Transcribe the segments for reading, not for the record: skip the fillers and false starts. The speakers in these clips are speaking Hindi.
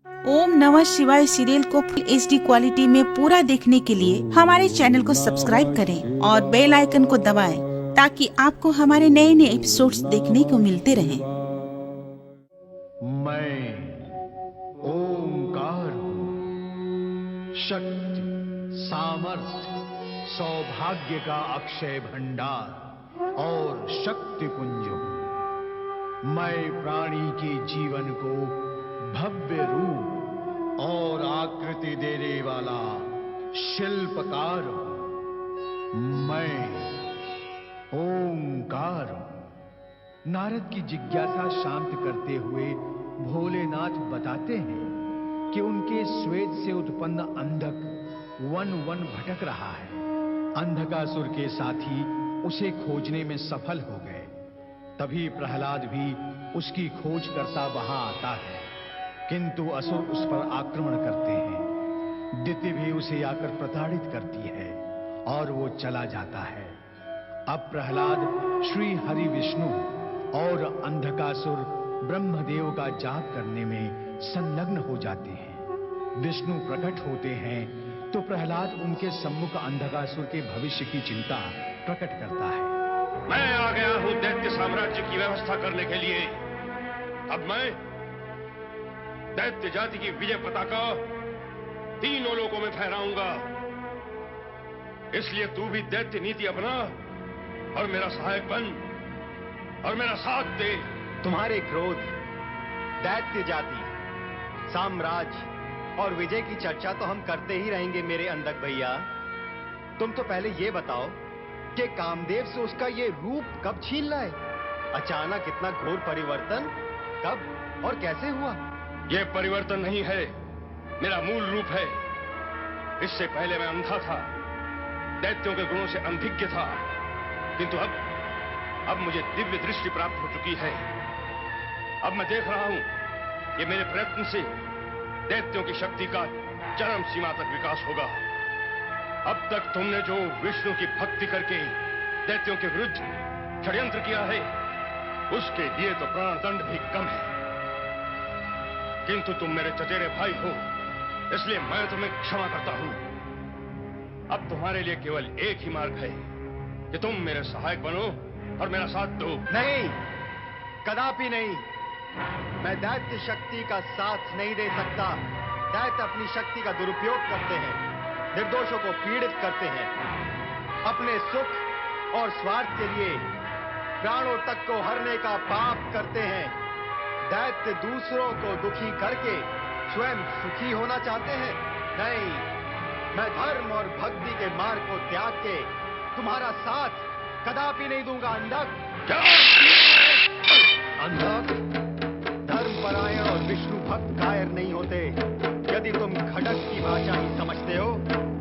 ओम नमः शिवाय सीरियल को फुल एचडी क्वालिटी में पूरा देखने के लिए हमारे चैनल को सब्सक्राइब करें और बेल आइकन को दबाएं ताकि आपको हमारे नए नए एपिसोड्स देखने को मिलते रहें। मैं ओंकार हूं। शक्ति, सामर्थ्य, सौभाग्य का अक्षय भंडार और शक्ति पुंज हूं। मैं प्राणी के जीवन को भव्य रूप और आकृति देने वाला शिल्पकार हूं। मैं ओंकार हूं। नारद की जिज्ञासा शांत करते हुए भोलेनाथ बताते हैं कि उनके श्वेत से उत्पन्न अंधक वन वन भटक रहा है। अंधकासुर के साथी उसे खोजने में सफल हो गए। तभी प्रहलाद भी उसकी खोज करता वहां आता है, किंतु असुर उस पर आक्रमण करते हैं। दिति भी उसे आकर प्रताड़ित करती है और वो चला जाता है। अब प्रहलाद श्री हरि विष्णु और अंधकासुर ब्रह्मदेव का जाप करने में संलग्न हो जाते हैं। विष्णु प्रकट होते हैं तो प्रहलाद उनके सम्मुख अंधकासुर के भविष्य की चिंता प्रकट करता है। मैं आ गया हूं दैत्य साम्राज्य की व्यवस्था करने के लिए। अब मैं दैत्य जाति की विजय पताका तीनों लोकों में फहराऊंगा। इसलिए तू भी दैत्य नीति अपना और मेरा सहायक बन और मेरा साथ दे। तुम्हारे क्रोध, दैत्य जाति, साम्राज्य और विजय की चर्चा तो हम करते ही रहेंगे मेरे अंधक भैया। तुम तो पहले ये बताओ कि कामदेव से उसका ये रूप कब छीन लाए? अचानक इतना घोर परिवर्तन कब और कैसे हुआ? यह परिवर्तन नहीं है, मेरा मूल रूप है। इससे पहले मैं अंधा था, दैत्यों के गुणों से अनभिज्ञ था, किंतु अब मुझे दिव्य दृष्टि प्राप्त हो चुकी है। अब मैं देख रहा हूं कि मेरे प्रयत्न से दैत्यों की शक्ति का चरम सीमा तक विकास होगा। अब तक तुमने जो विष्णु की भक्ति करके दैत्यों के विरुद्ध षड्यंत्र किया है, उसके लिए तो प्राणदंड भी कम है। किंतु तुम मेरे चचेरे भाई हो, इसलिए मैं तुम्हें क्षमा करता हूं। अब तुम्हारे लिए केवल एक ही मार्ग है कि तुम मेरे सहायक बनो और मेरा साथ दो। नहीं, कदापि नहीं। मैं दैत्य शक्ति का साथ नहीं दे सकता। दैत्य अपनी शक्ति का दुरुपयोग करते हैं, निर्दोषों को पीड़ित करते हैं, अपने सुख और स्वार्थ के लिए प्राणों तक को हरने का पाप करते हैं। दैत्य दूसरों को दुखी करके स्वयं सुखी होना चाहते हैं। नहीं, मैं धर्म और भक्ति के मार्ग को त्याग के तुम्हारा साथ कदापि नहीं दूंगा अंधक। अंधक, धर्मपरायण और विष्णु भक्त कायर नहीं होते। यदि तुम खड़ग की भाषा ही समझते हो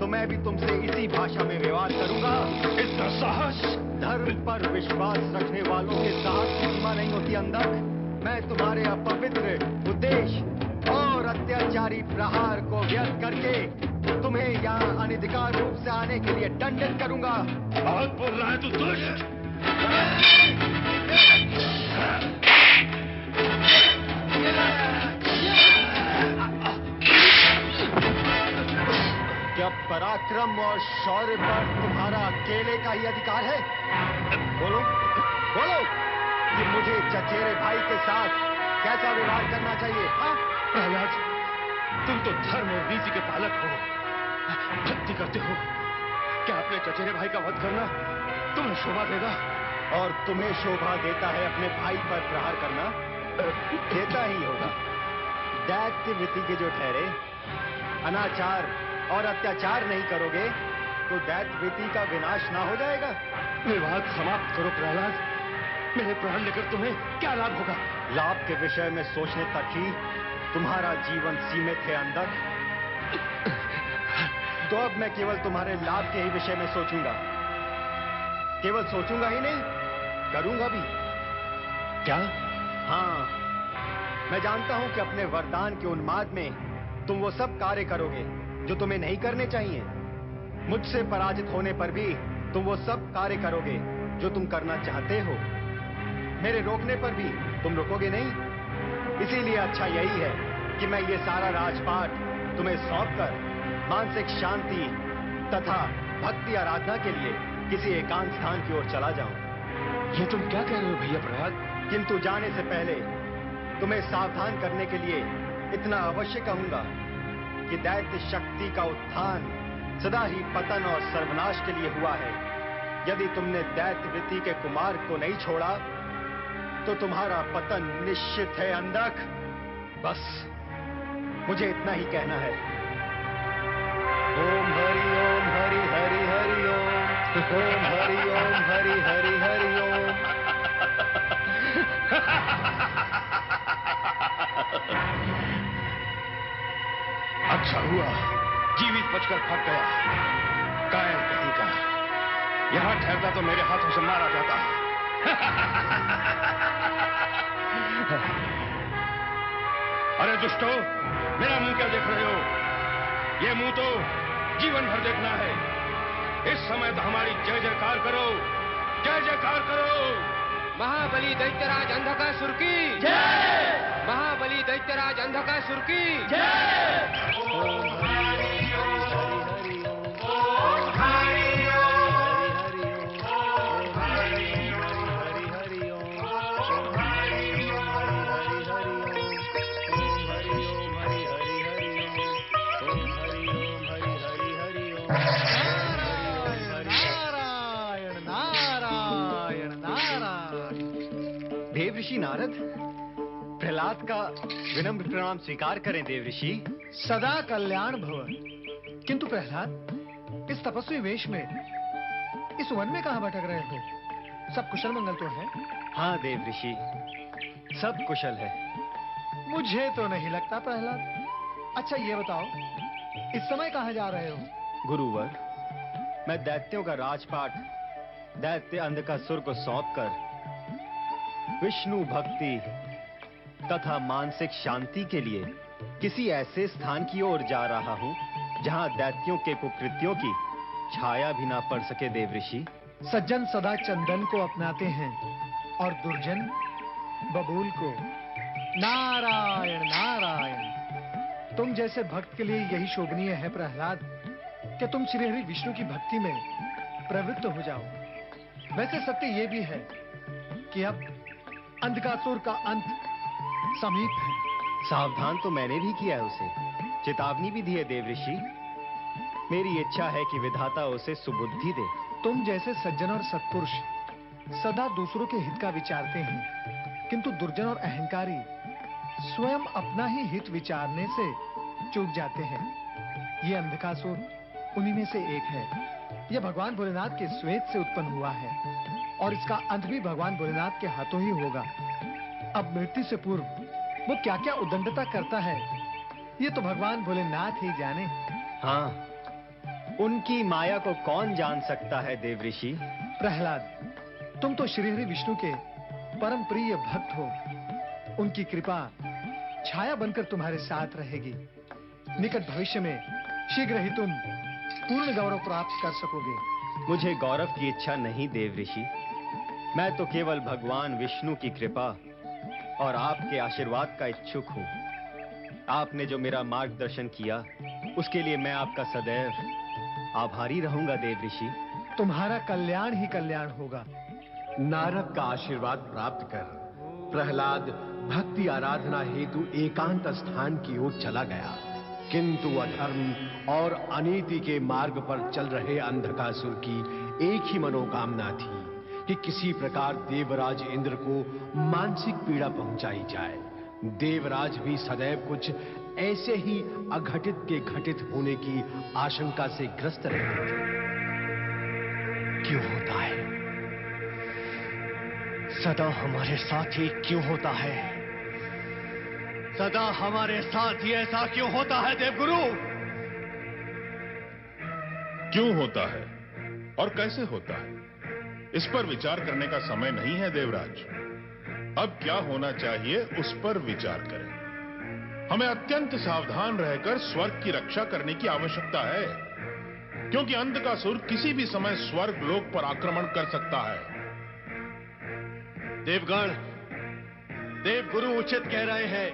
तो मैं भी तुमसे इसी भाषा में विवाद करूंगा। इतना साहस! धर्म पर विश्वास रखने वालों के साहस की सीमा नहीं होती अंधक। मैं तुम्हारे अपवित्र उद्देश्य और अत्याचारी प्रहार को व्यर्थ करके तुम्हें यहाँ अनधिकार रूप से आने के लिए दंडित करूंगा। बहुत बोल रहा है तू दुष्ट! क्या पराक्रम और शौर्य पर तुम्हारा अकेले का ही अधिकार है? बोलो, बोलो कि मुझे चचेरे भाई के साथ कैसा व्यवहार करना चाहिए? प्रहलाद, तुम तो धर्म और नीति के पालक हो, भक्ति करते हो। क्या अपने चचेरे भाई का वध करना तुम्हें शोभा देगा? और तुम्हें शोभा देता है अपने भाई पर प्रहार करना? देता ही होगा। दैत्य वृत्ति के जो ठहरे, अनाचार और अत्याचार नहीं करोगे तो दैत्य वृत्ति का विनाश ना हो जाएगा? विवाद समाप्त करो प्रहलाद। मेरे प्राण लेकर तुम्हें क्या लाभ होगा? लाभ के विषय में सोचने तक ही तुम्हारा जीवन सीमित है अंधक। तो अब मैं केवल तुम्हारे लाभ के ही विषय में सोचूंगा। केवल सोचूंगा ही नहीं, करूंगा भी। क्या? हाँ, मैं जानता हूं कि अपने वरदान के उन्माद में तुम वो सब कार्य करोगे जो तुम्हें नहीं करने चाहिए। मुझसे पराजित होने पर भी तुम वो सब कार्य करोगे जो तुम करना चाहते हो। मेरे रोकने पर भी तुम रुकोगे नहीं। इसीलिए अच्छा यही है कि मैं ये सारा राजपाट तुम्हें सौंपकर मानसिक शांति तथा भक्ति आराधना के लिए किसी एकांत स्थान की ओर चला जाऊं। ये तुम क्या कह रहे हो भैया प्रहलाद? किंतु जाने से पहले तुम्हें सावधान करने के लिए इतना अवश्य कहूंगा कि दैत्य शक्ति का उत्थान सदा ही पतन और सर्वनाश के लिए हुआ है। यदि तुमने दैत्य वृत्ति के कुमार को नहीं छोड़ा तो तुम्हारा पतन निश्चित है अंधक। बस मुझे इतना ही कहना है। ओम हरि हरि हरि ओम। ओम हरि हरि ओम। अच्छा हुआ जीवित बचकर भाग गया। कायर कहीं का, यहां ठहरता तो मेरे हाथों से मारा जाता। अरे दुष्टो, मेरा मुंह क्या देख रहे हो? ये मुंह तो जीवन भर देखना है। इस समय तो हमारी जय जयकार करो, जय जयकार करो। महाबली दैत्यराज अंधकासुर की जय। महाबली दैत्यराज अंधकासुर की जय। ओम हरि हरि देव ऋषि नारद, प्रहलाद का विनम्र प्रणाम स्वीकार करें। देव ऋषि सदा कल्याण भव। किंतु प्रहलाद, इस तपस्वी वेश में इस वन में कहां भटक रहे हो? सब कुशल मंगल तो है? हाँ देव ऋषि, सब कुशल है। मुझे तो नहीं लगता प्रहलाद। अच्छा ये बताओ, इस समय कहां जा रहे हो? गुरुवर, मैं दैत्यों का राजपाट दैत्य अंधकासुर को सौंपकर विष्णु भक्ति तथा मानसिक शांति के लिए किसी ऐसे स्थान की ओर जा रहा हूं जहां दैत्यों के कुकृत्यों की छाया भी ना पड़ सके। देव ऋषि, सज्जन सदा चंदन को अपनाते हैं और दुर्जन बबूल को। नारायण नारायण। तुम जैसे भक्त के लिए यही शोभनीय है प्रहलाद कि तुम श्री हरि विष्णु की भक्ति में प्रवृत्त हो जाओ। वैसे सत्य ये भी है कि अब अंधकासुर का अंत समीप है। सावधान तो मैंने भी किया है उसे, चेतावनी भी दी है देव ऋषि। मेरी इच्छा है कि विधाता उसे सुबुद्धि दे। तुम जैसे सज्जन और सत्पुरुष सदा दूसरों के हित का विचारते हैं, किंतु दुर्जन और अहंकारी स्वयं अपना ही हित विचारने से चूक जाते हैं। ये अंधकासुर उन्हीं में से एक है। यह भगवान भोलेनाथ के श्वेत से उत्पन्न हुआ है और इसका अंत भी भगवान भोलेनाथ के हाथों ही होगा। अब मृत्यु से पूर्व वो क्या क्या उद्दंडता करता है, ये तो भगवान भोलेनाथ ही जाने। हाँ, उनकी माया को कौन जान सकता है देव ऋषि। प्रहलाद, तुम तो श्री हरि विष्णु के परम प्रिय भक्त हो। उनकी कृपा छाया बनकर तुम्हारे साथ रहेगी। निकट भविष्य में शीघ्र ही तुम पूर्ण गौरव प्राप्त कर सकोगे। मुझे गौरव की इच्छा नहीं देव ऋषि। मैं तो केवल भगवान विष्णु की कृपा और आपके आशीर्वाद का इच्छुक हूँ। आपने जो मेरा मार्गदर्शन किया उसके लिए मैं आपका सदैव आभारी रहूंगा देव ऋषि। तुम्हारा कल्याण ही कल्याण होगा। नारद का आशीर्वाद प्राप्त कर प्रहलाद भक्ति आराधना हेतु एकांत स्थान की ओर चला गया। किंतु अधर्म और अनीति के मार्ग पर चल रहे अंधकासुर की एक ही मनोकामना थी कि किसी प्रकार देवराज इंद्र को मानसिक पीड़ा पहुंचाई जाए। देवराज भी सदैव कुछ ऐसे ही अघटित के घटित होने की आशंका से ग्रस्त रहते थे। क्यों होता है? सदा हमारे साथ ही क्यों होता है? सदा हमारे साथ ही ऐसा क्यों होता है देवगुरु? क्यों होता है और कैसे होता है, इस पर विचार करने का समय नहीं है देवराज। अब क्या होना चाहिए उस पर विचार करें। हमें अत्यंत सावधान रहकर स्वर्ग की रक्षा करने की आवश्यकता है, क्योंकि अंधकासुर किसी भी समय स्वर्ग लोक पर आक्रमण कर सकता है। देवगण, देवगुरु उचित कह रहे हैं।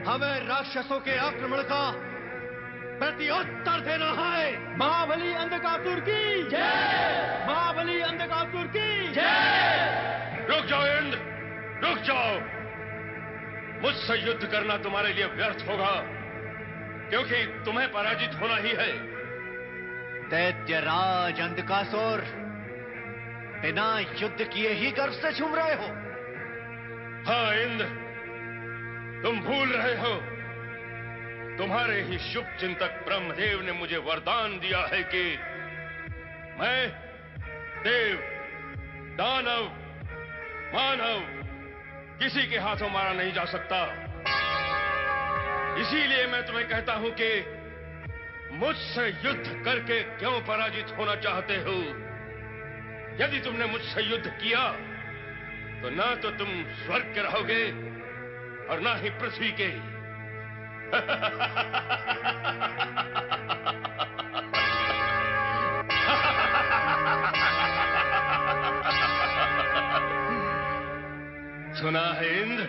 हमें राक्षसों के आक्रमण का प्रत्युत्तर देना है। महाबली अंधकासुर की जय! महाबली अंधकासुर की जय! रुक जाओ इंद्र, रुक जाओ। मुझसे युद्ध करना तुम्हारे लिए व्यर्थ होगा, क्योंकि तुम्हें पराजित होना ही है। दैत्यराज अंधकासुर, बिना युद्ध किए ही गर्व से झूम रहे हो। हाँ इंद्र, तुम भूल रहे हो, तुम्हारे ही शुभ चिंतक ब्रह्मदेव ने मुझे वरदान दिया है कि मैं देव, दानव, मानव किसी के हाथों मारा नहीं जा सकता। इसीलिए मैं तुम्हें कहता हूं कि मुझसे युद्ध करके क्यों पराजित होना चाहते हो? यदि तुमने मुझसे युद्ध किया तो ना तो तुम स्वर्ग के रहोगे और ना ही पृथ्वी के। सुना है इंद्र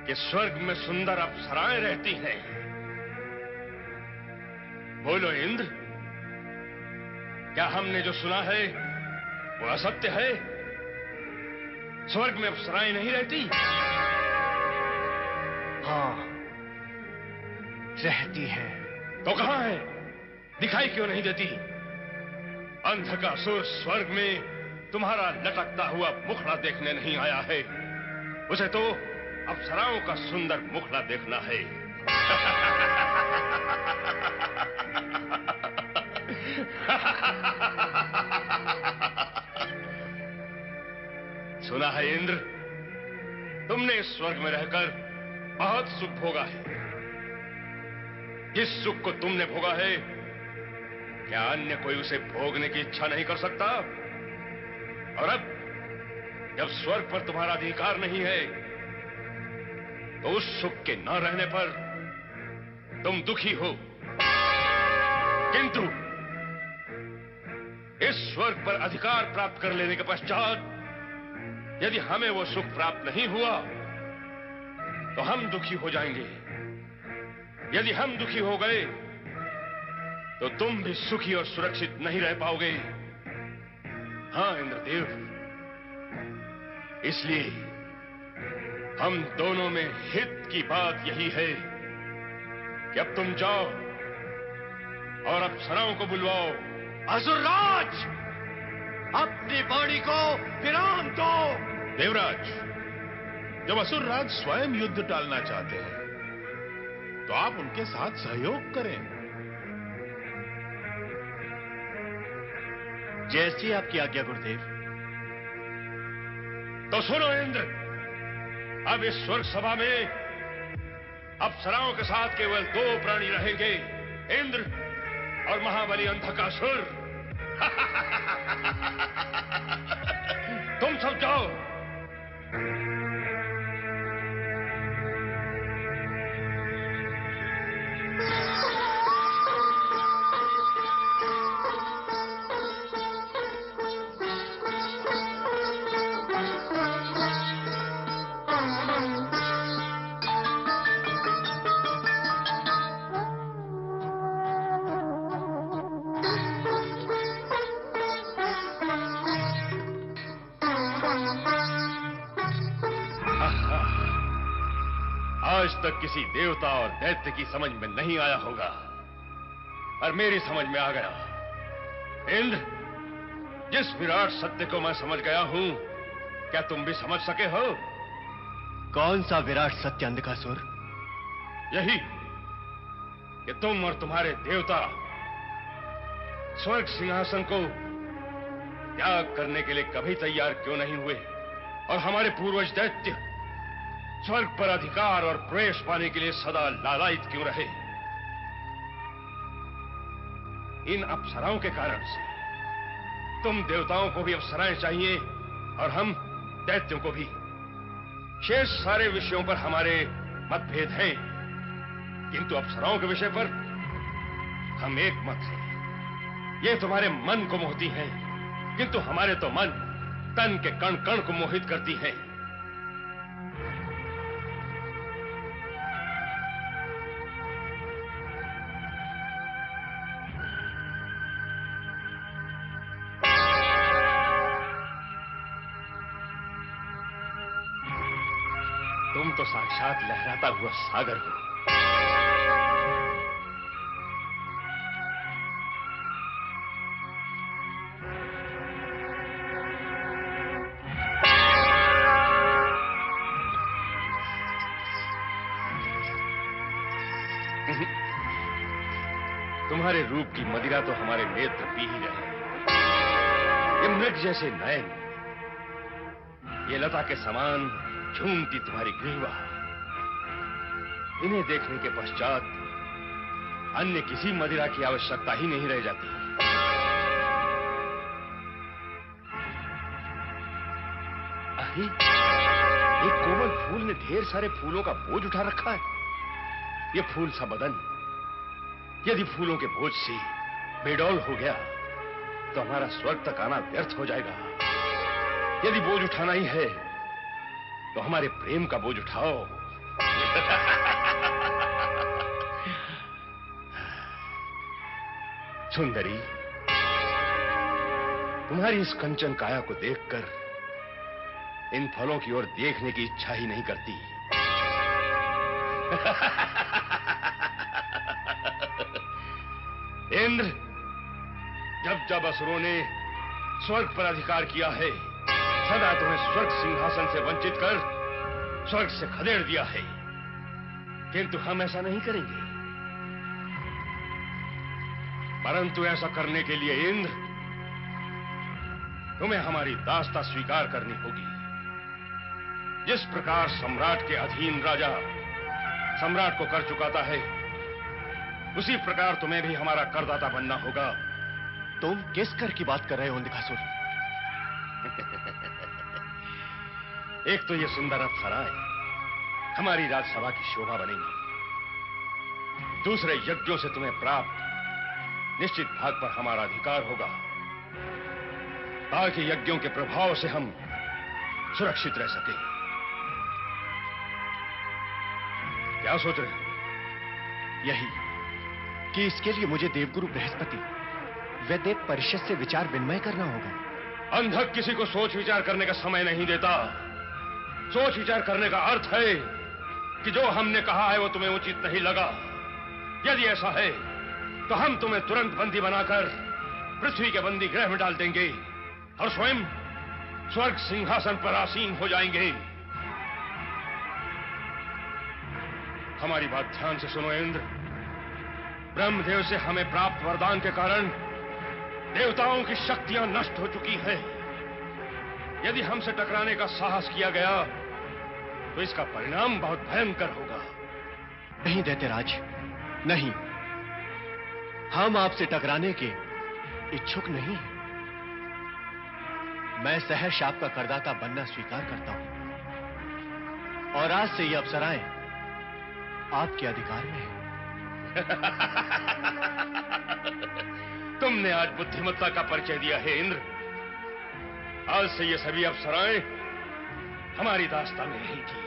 कि स्वर्ग में सुंदर अप्सराएं रहती हैं। बोलो इंद्र, क्या हमने जो सुना है वो असत्य है? स्वर्ग में अप्सराएं नहीं रहती? हाँ, रहती है। तो कहां है? दिखाई क्यों नहीं देती? अंधकासुर स्वर्ग में तुम्हारा लटकता हुआ मुखड़ा देखने नहीं आया है, उसे तो अप्सराओं का सुंदर मुखड़ा देखना है। सुना है इंद्र, तुमने इस स्वर्ग में रहकर बहुत सुख भोगा है। जिस सुख को तुमने भोगा है, क्या अन्य कोई उसे भोगने की इच्छा नहीं कर सकता? और अब जब स्वर्ग पर तुम्हारा अधिकार नहीं है, तो उस सुख के न रहने पर तुम दुखी हो। किंतु इस स्वर्ग पर अधिकार प्राप्त कर लेने के पश्चात यदि हमें वो सुख प्राप्त नहीं हुआ तो हम दुखी हो जाएंगे। यदि हम दुखी हो गए तो तुम भी सुखी और सुरक्षित नहीं रह पाओगे। हाँ इंद्रदेव, इसलिए हम दोनों में हित की बात यही है कि अब तुम जाओ और अप्सराओं को बुलवाओ। असुरराज, अपनी वाणी को विराम दो। देवराज, जब असुरराज स्वयं युद्ध टालना चाहते हैं तो आप उनके साथ सहयोग करें। जैसी आपकी आज्ञा गुरुदेव। तो सुनो इंद्र, अब इस स्वर्ग सभा में अप्सराओं के साथ केवल दो प्राणी रहेंगे, इंद्र और महाबली अंधकासुर। तुम सब जाओ। आज तक किसी देवता और दैत्य की समझ में नहीं आया होगा, और मेरी समझ में आ गया। इंद्र, जिस विराट सत्य को मैं समझ गया हूं, क्या तुम भी समझ सके हो? कौन सा विराट सत्य अंधकासुर? यही कि तुम और तुम्हारे देवता स्वर्ग सिंहासन को त्याग करने के लिए कभी तैयार क्यों नहीं हुए, और हमारे पूर्वज दैत्य स्वर्ग पर अधिकार और प्रवेश पाने के लिए सदा लालायित क्यों रहे? इन अप्सराओं के कारण से तुम देवताओं को भी अप्सराएं चाहिए और हम दैत्यों को भी। शेष सारे विषयों पर हमारे मतभेद हैं, किंतु अप्सराओं के विषय पर हम एक मत हैं। ये तुम्हारे मन को मोहती हैं, किंतु हमारे तो मन तन के कण कण को मोहित करती हैं। साक्षात लहराता हुआ सागर हूं। तुम्हारे रूप की मदिरा तो हमारे नेत्र पी ही रहे। ये मृग जैसे नयन, ये लता के समान झूमती तुम्हारी ग्रीवा, इन्हें देखने के पश्चात अन्य किसी मदिरा की आवश्यकता ही नहीं रह जाती। अरे, एक कोमल फूल ने ढेर सारे फूलों का बोझ उठा रखा है। ये फूल सा बदन यदि फूलों के बोझ से बेडौल हो गया तो हमारा स्वर्ग तक आना व्यर्थ हो जाएगा। यदि बोझ उठाना ही है तो हमारे प्रेम का बोझ उठाओ। सुंदरी, तुम्हारी इस कंचन काया को देखकर इन फलों की ओर देखने की इच्छा ही नहीं करती। इंद्र, जब जब असुरों ने स्वर्ग पर अधिकार किया है, सदा तुम्हें स्वर्ग सिंहासन से वंचित कर स्वर्ग से खदेड़ दिया है, किंतु हम ऐसा नहीं करेंगे। परंतु ऐसा करने के लिए इंद्र, तुम्हें हमारी दास्ता स्वीकार करनी होगी। जिस प्रकार सम्राट के अधीन राजा सम्राट को कर चुकाता है, उसी प्रकार तुम्हें भी हमारा करदाता बनना होगा। तुम किस कर की बात कर रहे हो अंधकासुर? एक तो ये सुंदर अप्सराएं हमारी राजसभा की शोभा बनेंगी, दूसरे यज्ञों से तुम्हें प्राप्त निश्चित भाग पर हमारा अधिकार होगा, ताकि यज्ञों के प्रभाव से हम सुरक्षित रह सकें। क्या सोच रहे हो? यही कि इसके लिए मुझे देवगुरु बृहस्पति व देव परिषद से विचार विनिमय करना होगा। अंधक किसी को सोच विचार करने का समय नहीं देता। सोच विचार करने का अर्थ है कि जो हमने कहा है वो तुम्हें उचित नहीं लगा। यदि ऐसा है तो हम तुम्हें तुरंत बंदी बनाकर पृथ्वी के बंदी गृह में डाल देंगे और स्वयं स्वर्ग सिंहासन पर आसीन हो जाएंगे। हमारी बात ध्यान से सुनो इंद्र। ब्रह्मदेव से हमें प्राप्त वरदान के कारण देवताओं की शक्तियां नष्ट हो चुकी हैं। यदि हमसे टकराने का साहस किया गया तो इसका परिणाम बहुत भयंकर होगा। नहीं दैत्यराज, नहीं, हम आपसे टकराने के इच्छुक नहीं हैं। मैं सहर्ष आपका करदाता बनना स्वीकार करता हूं और आज से ये अप्सराएं आपके अधिकार में है। तुमने आज बुद्धिमत्ता का परिचय दिया है इंद्र। आज से ये सभी अप्सराएं हमारी दास्तां में रहेंगी।